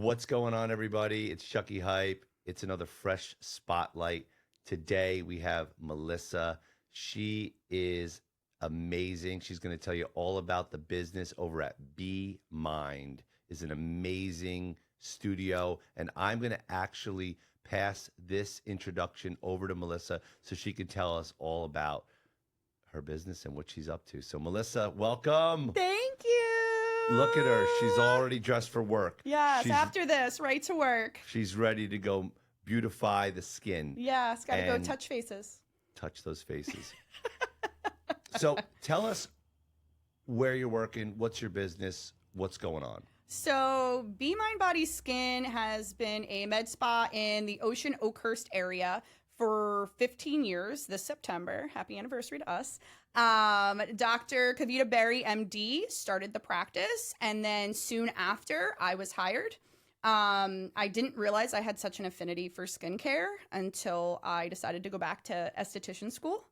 What's going on, everybody? It's Chucky Hype. It's another fresh spotlight. Today we have Melissa. She is amazing. She's going to tell you all about the business over at Be Mind. Is an amazing studio, and I'm going to actually pass this introduction over to Melissa so she can tell us all about her business and what she's up to. So, Melissa, welcome. Thank you. Look at her. She's already dressed for work. Yes, after this, right to work. She's ready to go beautify the skin. Yes, got to go touch faces. Touch those faces. So tell us where you're working, what's your business, what's going on? So Be Mind Body Skin has been a med spa in the Ocean Oakhurst area for 15 years this September. Happy anniversary to us. Dr. Kavita Berry, MD, started the practice, and then soon after, I was hired. I didn't realize I had such an affinity for skincare until I decided to go back to esthetician school.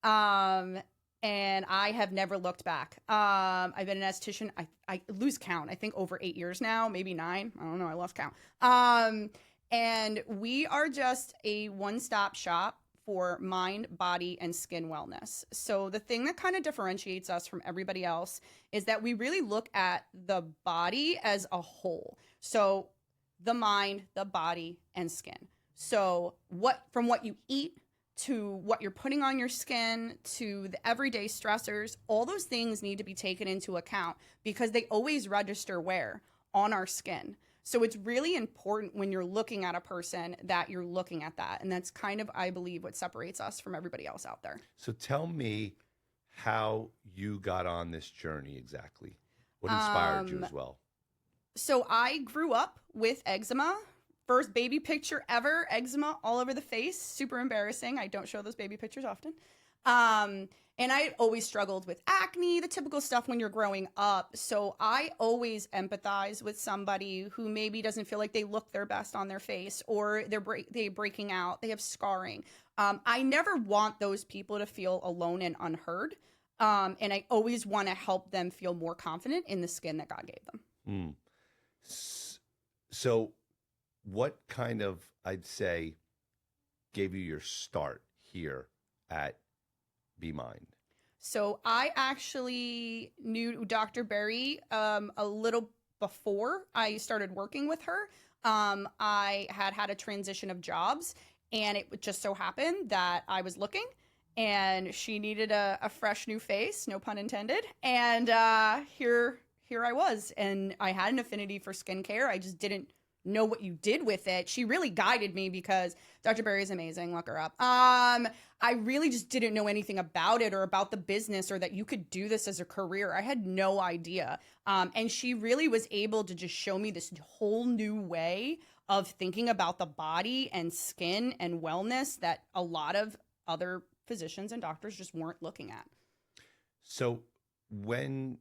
And I have never looked back. I've been an esthetician, I lose count, I think over 8 years now, maybe 9. I don't know, I lost count. And we are just a one-stop shop for mind, body, and skin wellness. So the thing that kind of differentiates us from everybody else is that we really look at the body as a whole. So the mind, the body, and skin. So from what you eat to what you're putting on your skin to the everyday stressors, all those things need to be taken into account because they always register where? On our skin. So it's really important when you're looking at a person that you're looking at that. And that's kind of, I believe, what separates us from everybody else out there. So tell me how you got on this journey exactly. What inspired you as well? So I grew up with eczema. First baby picture ever, eczema all over the face. Super embarrassing. I don't show those baby pictures often. And I always struggled with acne, the typical stuff when you're growing up. So I always empathize with somebody who maybe doesn't feel like they look their best on their face, or they're breaking out, they have scarring. I never want those people to feel alone and unheard. And I always want to help them feel more confident in the skin that God gave them. So what kind of, I'd say, gave you your start here at Be Mind? So I actually knew Dr. Berry a little before I started working with her. I had a transition of jobs, and it just so happened that I was looking, and she needed a fresh new face, no pun intended. And here I was, and I had an affinity for skincare. I just didn't know what you did with it. She really guided me because Dr. Berry is amazing. Look her up. I really just didn't know anything about it or about the business or that you could do this as a career. I had no idea. And she really was able to just show me this whole new way of thinking about the body and skin and wellness that a lot of other physicians and doctors just weren't looking at. So when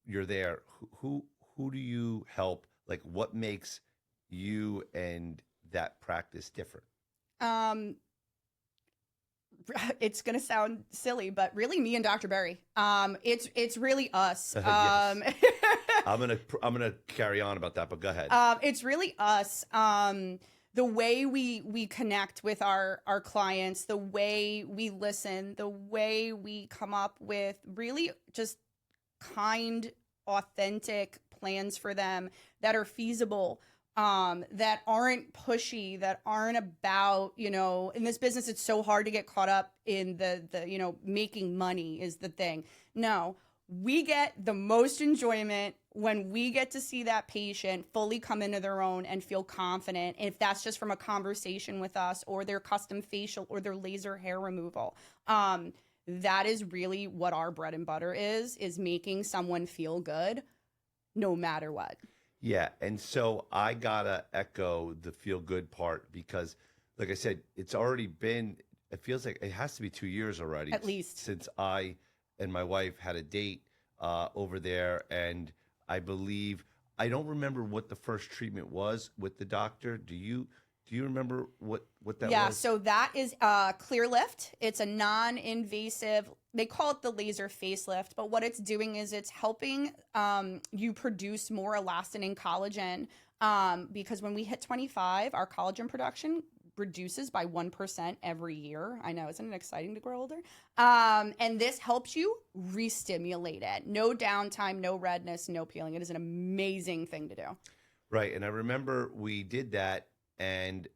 you're there, who do you help? Like, what makes you and that practice different? It's going to sound silly, but really me and Dr. Berry. It's really us. Yes. I'm gonna carry on about that, but go ahead. It's really us. The way we connect with our clients, the way we listen, the way we come up with really just kind, authentic plans for them that are feasible, that aren't pushy, that aren't about, in this business, it's so hard to get caught up in the making money is the thing. No, we get the most enjoyment when we get to see that patient fully come into their own and feel confident. If that's just from a conversation with us or their custom facial or their laser hair removal, that is really what our bread and butter is making someone feel good no matter what. Yeah, and so I gotta echo the feel good part because, like I said, it's already been, it feels like it has to be 2 years already. At least. Since I and my wife had a date over there, and I believe, I don't remember what the first treatment was with the doctor. Do you remember what that was? Yeah, so that is Clear Lift. It's a non-invasive, they call it the laser facelift, but what it's doing is it's helping you produce more elastin and collagen Because when we hit 25, our collagen production reduces by 1% every year. I know, isn't it exciting to grow older? And this helps you re-stimulate it. No downtime, no redness, no peeling. It is an amazing thing to do. Right. And I remember we did that, and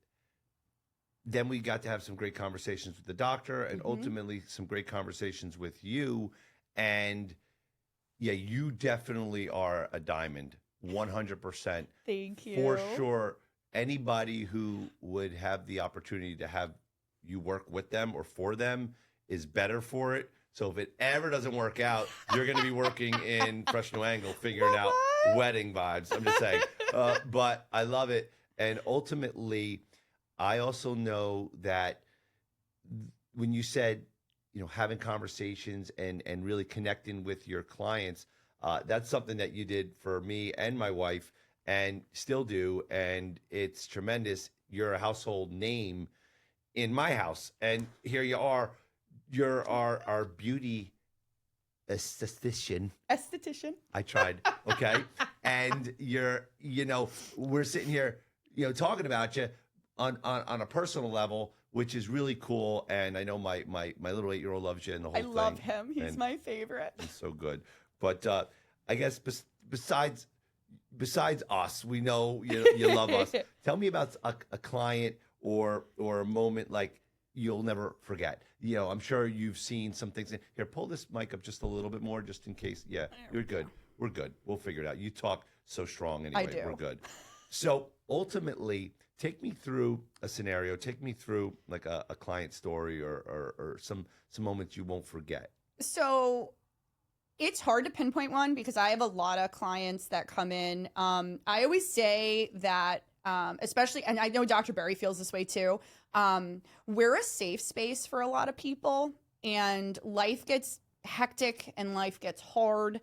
then we got to have some great conversations with the doctor, and ultimately some great conversations with you. And yeah, you definitely are a diamond, 100%. Thank you. For sure. Anybody who would have the opportunity to have you work with them or for them is better for it. So if it ever doesn't work out, you're going to be working in Fresh New Angle figuring out wedding vibes. I'm just saying. But I love it. And ultimately, I also know that when you said, having conversations and really connecting with your clients, that's something that you did for me and my wife and still do. And it's tremendous. You're a household name in my house. And here you are. You're our beauty esthetician. Esthetician. I tried. Okay. And we're sitting here, talking about you on a personal level, which is really cool. And I know my little 8-year-old loves you and the whole thing. I love him. He's my favorite. He's so good. But I guess besides us, we know you love us. Tell me about a client or a moment like you'll never forget. I'm sure you've seen some things. Here, pull this mic up just a little bit more, just in case. Yeah, you're good. We're good. We'll figure it out. You talk so strong anyway. I do. We're good. So ultimately, take me through a scenario. Take me through like a client story or some moments you won't forget. So it's hard to pinpoint one because I have a lot of clients that come in. I always say that, especially, and I know Dr. Berry feels this way too, we're a safe space for a lot of people, and life gets hectic and life gets hard,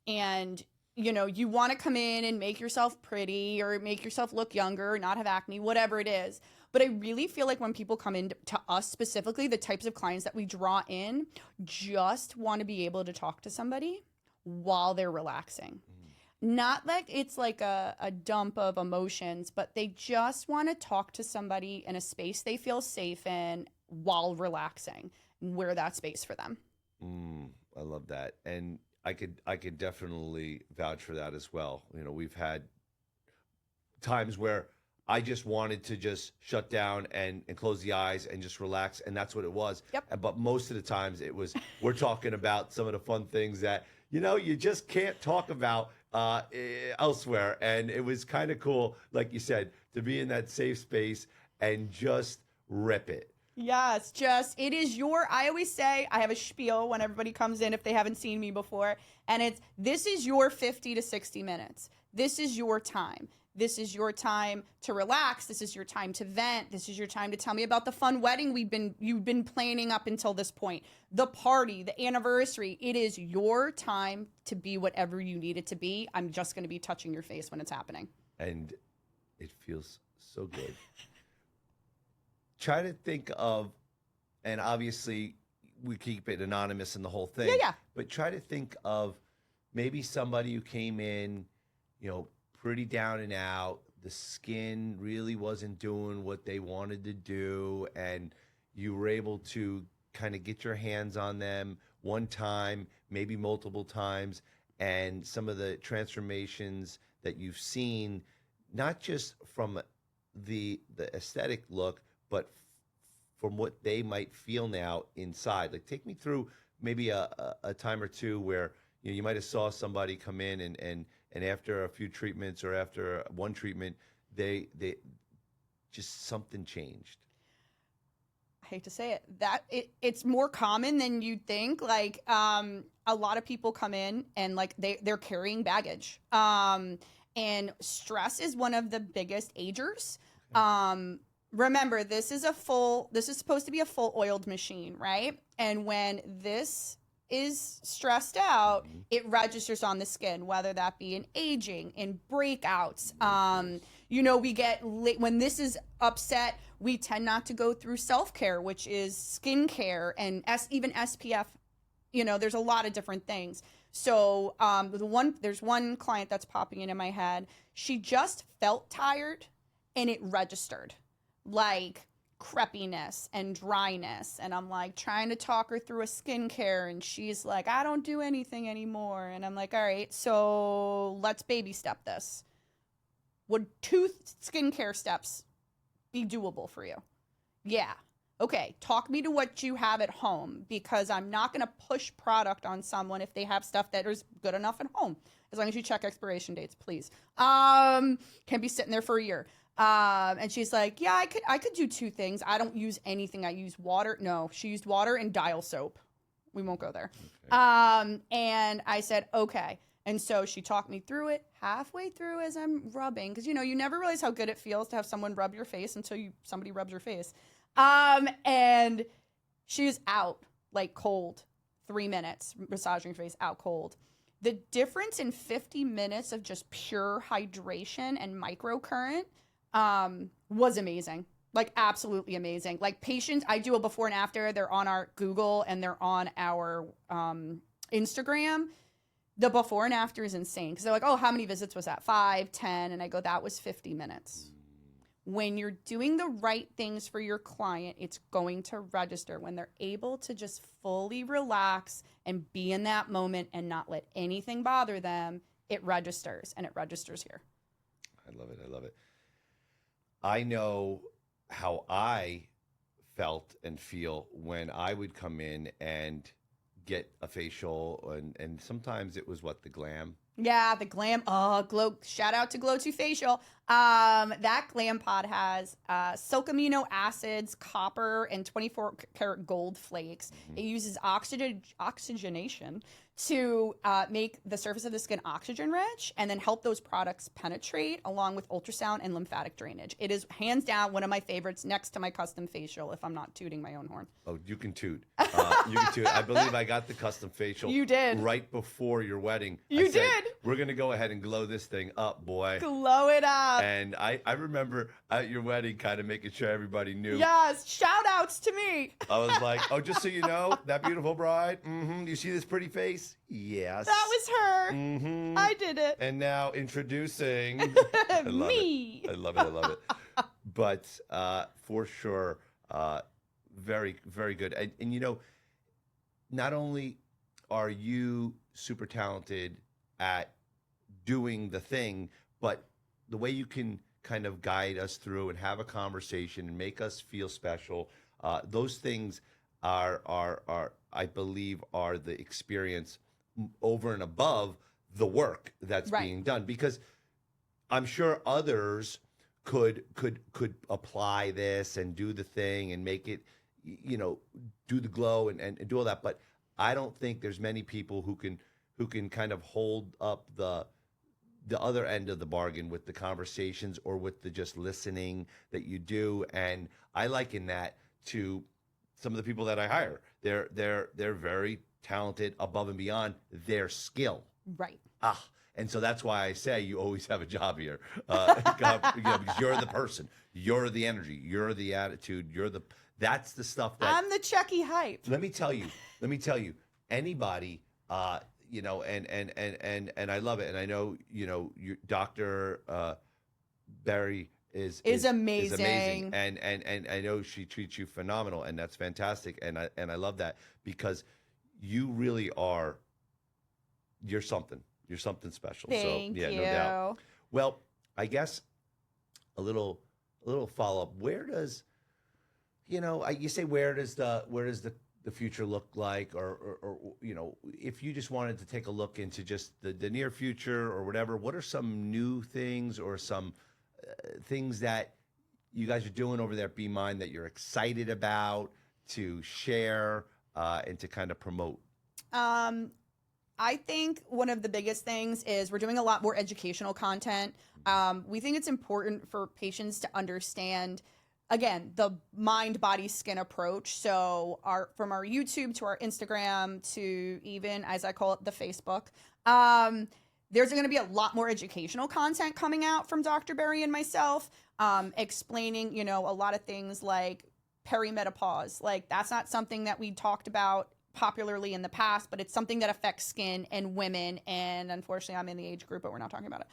and you want to come in and make yourself pretty or make yourself look younger or not have acne, whatever it is. But I really feel like when people come in to us specifically, the types of clients that we draw in just want to be able to talk to somebody while they're relaxing. Not like it's like a dump of emotions, but they just want to talk to somebody in a space they feel safe in while relaxing. We're that space for them. I love that. And I could definitely vouch for that as well. We've had times where I just wanted to just shut down and close the eyes and just relax, and that's what it was. Yep. But most of the times it was, we're talking about some of the fun things that, you just can't talk about elsewhere. And it was kind of cool, like you said, to be in that safe space and just rip it. Yes, it is I always say, I have a spiel when everybody comes in if they haven't seen me before, and this is your 50 to 60 minutes. This is your time. This is your time to relax. This is your time to vent. This is your time to tell me about the fun wedding you've been planning up until this point. The party, the anniversary. It is your time to be whatever you need it to be. I'm just going to be touching your face when it's happening. And it feels so good. Try to think of, and obviously we keep it anonymous in the whole thing. Yeah. But try to think of maybe somebody who came in, pretty down and out. The skin really wasn't doing what they wanted to do, and you were able to kind of get your hands on them one time, maybe multiple times, and some of the transformations that you've seen, not just from the aesthetic look, but from what they might feel now inside. Like, take me through maybe a time or two where you might have saw somebody come in and after a few treatments or after one treatment, they just something changed. I hate to say it, it's more common than you'd think. Like, a lot of people come in and like they're carrying baggage. And stress is one of the biggest agers. Remember, this is supposed to be a full oiled machine, right? And when this is stressed out, it registers on the skin, whether that be in aging, in breakouts. We get when this is upset, we tend not to go through self-care, which is skincare and even SPF. There's a lot of different things. So there's one client that's popping into my head. She just felt tired and it registered like crepiness and dryness. And I'm like trying to talk her through a skincare and she's like, I don't do anything anymore. And I'm like, all right, so let's baby step this. Would 2 skincare steps be doable for you? Yeah. Okay, talk me to what you have at home because I'm not going to push product on someone if they have stuff that is good enough at home. As long as you check expiration dates, please. Can be sitting there for a year. And she's like, yeah, I could do 2 things. I don't use anything. I use water. No, she used water and dial soap. We won't go there. Okay. And I said, okay. And so she talked me through it halfway through as I'm rubbing. Because, you never realize how good it feels to have someone rub your face until somebody rubs your face. And she was out like cold, 3 minutes, massaging her face out cold. The difference in 50 minutes of just pure hydration and microcurrent was amazing. Like absolutely amazing. Like patients, I do a before and after. They're on our Google and they're on our Instagram. The before and after is insane because they're like, oh, how many visits was that? 5, 10. And I go, that was 50 minutes. When you're doing the right things for your client, it's going to register. When they're able to just fully relax and be in that moment and not let anything bother them, it registers, and it registers here. I love it. I love it. I know how I felt and feel when I would come in and get a facial, and sometimes it was the glam. Yeah, the glam. Glow. Shout out to Glow 2 Facial. That glam pod has silk amino acids, copper, and 24 karat gold flakes. Mm-hmm. It uses oxygenation to make the surface of the skin oxygen rich and then help those products penetrate along with ultrasound and lymphatic drainage. It is hands down one of my favorites next to my custom facial if I'm not tooting my own horn. Oh, you can toot. You can toot. I believe I got the custom facial. You did. Right before your wedding. You did. We're going to go ahead and glow this thing up, boy. Glow it up. And I remember at your wedding kind of making sure everybody knew. Yes. Shout outs to me. I was like, oh, just so you know, that beautiful bride. Mm-hmm. You see this pretty face? Yes. That was her. Mm-hmm. I did it. And now introducing me. I love it. I love it. But for sure, very, very good. And not only are you super talented at doing the thing, but the way you can kind of guide us through and have a conversation and make us feel special, those things are I believe are the experience over and above the work that's being done, because I'm sure others could apply this and do the thing and make it, do the glow and do all that. But I don't think there's many people who can kind of hold up the other end of the bargain with the conversations or with the just listening that you do. And I liken that to some of the people that I hire. They're very talented above and beyond their skill. Right. And so that's why I say you always have a job here, because you're the person, you're the energy, you're the attitude, that's the stuff that I'm the Chucky hype. Let me tell you, anybody, and I love it. And I know, your Dr. Barry is amazing. And I know she treats you phenomenal, and that's fantastic. And I love that, because you really are, you're something special. Thank you. No doubt. Well, I guess a little follow up. Where does, you say, where does the future look like, or if you just wanted to take a look into just the near future or whatever, what are some new things or some things that you guys are doing over there at Be Mine that you're excited about to share and to kind of promote? I think one of the biggest things is we're doing a lot more educational content. We think it's important for patients to understand, again, the mind, body, skin approach. So from our YouTube to our Instagram to even, as I call it, the Facebook, there's going to be a lot more educational content coming out from Dr. Barry and myself, explaining, a lot of things like perimenopause. Like, that's not something that we talked about popularly in the past, but it's something that affects skin and women. And unfortunately, I'm in the age group, but we're not talking about it.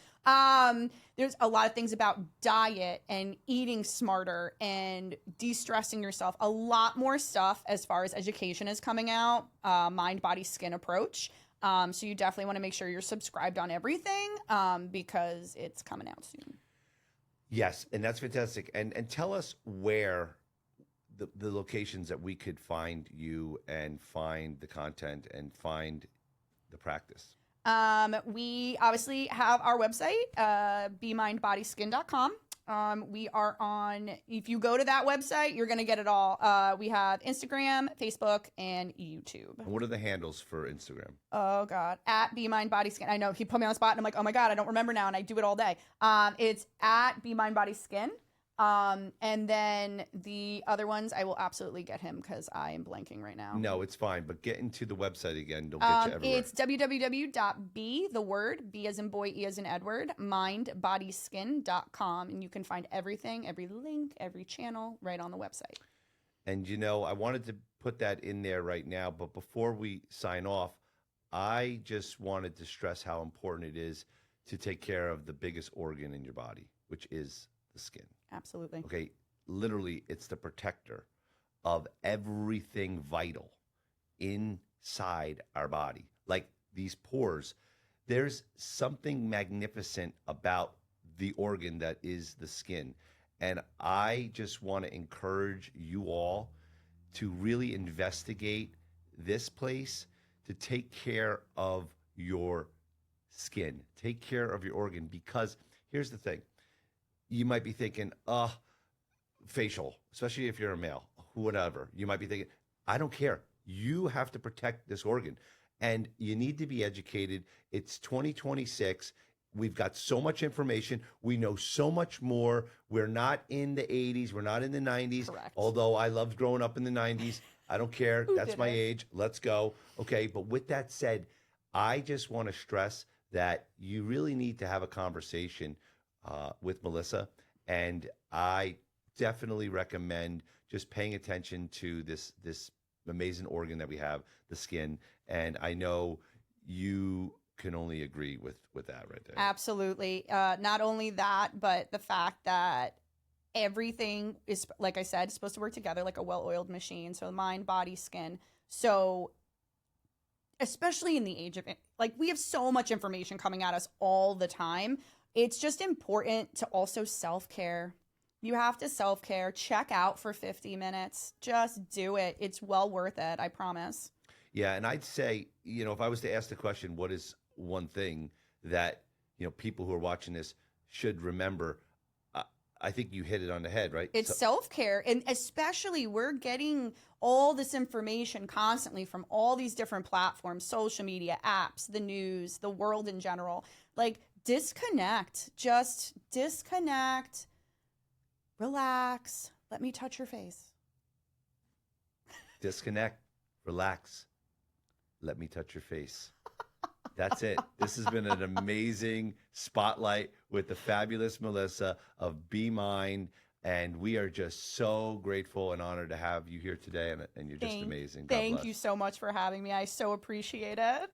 There's a lot of things about diet and eating smarter and de-stressing yourself. A lot more stuff as far as education is coming out. Mind, body, skin approach. So you definitely want to make sure you're subscribed on everything because it's coming out soon. Yes, and that's fantastic. And tell us where the locations that we could find you and find the content and find the practice. We obviously have our website, BeMindBodySkin.com. We are on, if you go to that website, you're going to get it all. We have Instagram, Facebook, and YouTube. And what are the handles for Instagram? Oh, God. At BeMindBodySkin. I know he put me on the spot, and I'm like, oh, my God, I don't remember now, and I do it all day. It's at BeMindBodySkin. And then the other ones, I will absolutely get him because I am blanking right now. No, it's fine. But get into the website again. They'll get you everywhere. It's www.b, the word, B as in boy, E as in Edward, mindbodyskin.com. And you can find everything, every link, every channel right on the website. And, I wanted to put that in there right now. But before we sign off, I just wanted to stress how important it is to take care of the biggest organ in your body, which is the skin. Absolutely. Okay, literally, it's the protector of everything vital inside our body. Like these pores, there's something magnificent about the organ that is the skin. And I just want to encourage you all to really investigate this place, to take care of your skin, take care of your organ, because here's the thing. You might be thinking, facial, especially if you're a male, whatever. You might be thinking, I don't care. You have to protect this organ. And you need to be educated. It's 2026. We've got so much information. We know so much more. We're not in the 80s. We're not in the 90s. Correct. Although I loved growing up in the 90s. I don't care. That's my age. Let's go. Okay. But with that said, I just want to stress that you really need to have a conversation with Melissa, and I definitely recommend just paying attention to this amazing organ that we have, the skin. And I know you can only agree with that right there. Absolutely. Not only that, but the fact that everything is, like I said, supposed to work together like a well-oiled machine. So mind, body, skin. So especially in the age of, like, we have so much information coming at us all the time. It's just important to also self-care. You have to self-care. Check out for 50 minutes. Just do it. It's well worth it. I promise. Yeah. And I'd say, if I was to ask the question, what is one thing that, people who are watching this should remember? I think you hit it on the head, right? It's self-care. And especially we're getting all this information constantly from all these different platforms, social media, apps, the news, the world in general. Like, disconnect. Just disconnect. Relax. Let me touch your face. Disconnect. Relax. Let me touch your face. That's it. This has been an amazing spotlight with the fabulous Melissa of Be Mind. And we are just so grateful and honored to have you here today. And you're just amazing. God Thank bless. you so much for having me. I so appreciate it.